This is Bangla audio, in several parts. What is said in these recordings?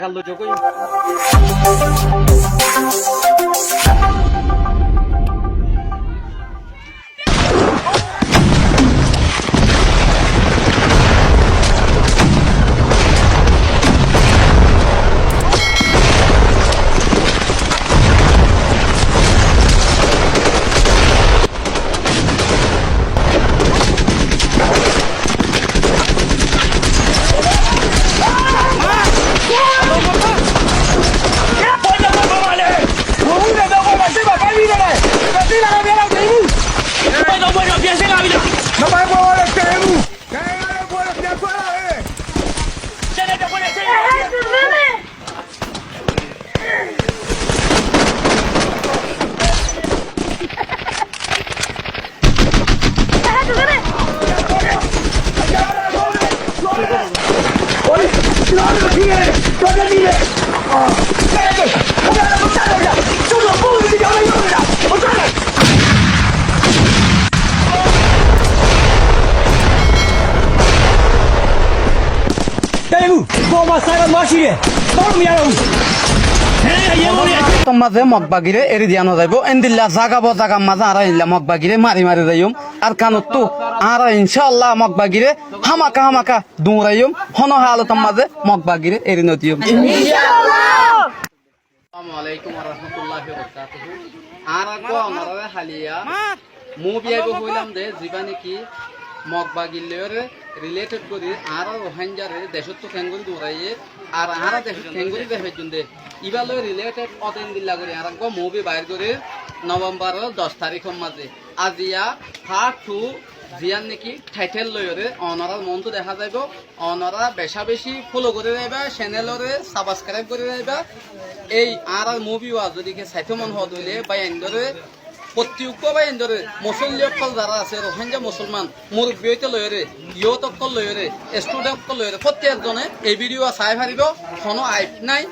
Kalau Jokowi No me muevo el tebu. Que no le puedo tirar fuera, ¡Oye! ¡No lo sigue! ¡No te mire! ¡Cállate! ¡No me lo contaron ya! ¡Tú no puedes tirar la lluvia! ¡Otra! মাঝে মগবাগিরে এরি দিয়ানো যাইব এন্দিল্লা জাগাবো জাগা মাঝে আর ইল্লা মগবাগিরে মারি মারি যাইম আর কানত তো আর ইনশাআল্লাহ মগবাগিরে হামাকা হামাকা দৌড়াইম হন হালতম মাঝে মগবাগিরে এরি নদিয়ম ইনশাআল্লাহ। আসসালামু আলাইকুম ওয়া রাহমাতুল্লাহি ওয়া বারাকাতুহু। আর আকো আমারে হালিয়া মুভি আইবো কইলাম দে জীবানি কি মগবাগিলের রিলেটেড করি আর রোহিঙ্গারে দেশত কেঙ্গুরি দৌড়াইয়ে আর আরা দেশত কেঙ্গুরি দেখাই জুন্দে ইবালো রিলেটেড অতেন দিল্লা করি আর গো মুভি বাইর করে নভেম্বর 10 তারিখের মাঝে আজিয়া পার্ট 2 জিয়ান নাকি টাইটেল লয়রে অনারা মন তো দেখা যাইব অনারা বেশা বেশি ফলো করে যাইবা চ্যানেলরে সাবস্ক্রাইব করে যাইবা এই আর মুভি ওয়া যদি কে সাইথ মন হদ হইলে বা এন্ডরে প্রত্যেক বা এন্ডরে মুসলিম যারা আছে রোহিঙ্গা মুসলমান মুরব্বী হইতে লয়রে ইয়ত অকল লয়রে স্টুডেন্ট অকল লয়রে প্রত্যেকজনে এই ভিডিও চাই পারিব কোনো আইপ নাই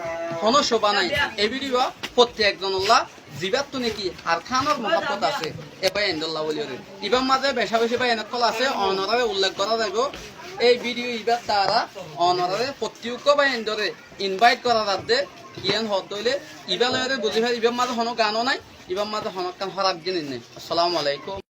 কোনো শোভা নাই এই ভিডিও প্রত্যেকজন আল্লাহ জিবাত নাকি আর খানোর মহব্বত আছে এবার এন্ডল্লাহ বলিওরে ইবার মাঝে বেশা বেশি বা এনেকল আছে অনারে উল্লেখ করা যাইব এই ভিডিও ইবার তারা অনারে প্রত্যেক বা এন্ডরে ইনভাইট করা যাতে জ্ঞান হদ দইলে ইবার লয়রে বুঝি ভাই ইবার মাঝে কোনো গানও নাই ইবার মাঝে হনক কান হরাক জিনিস নেই। আসসালামু আলাইকুম।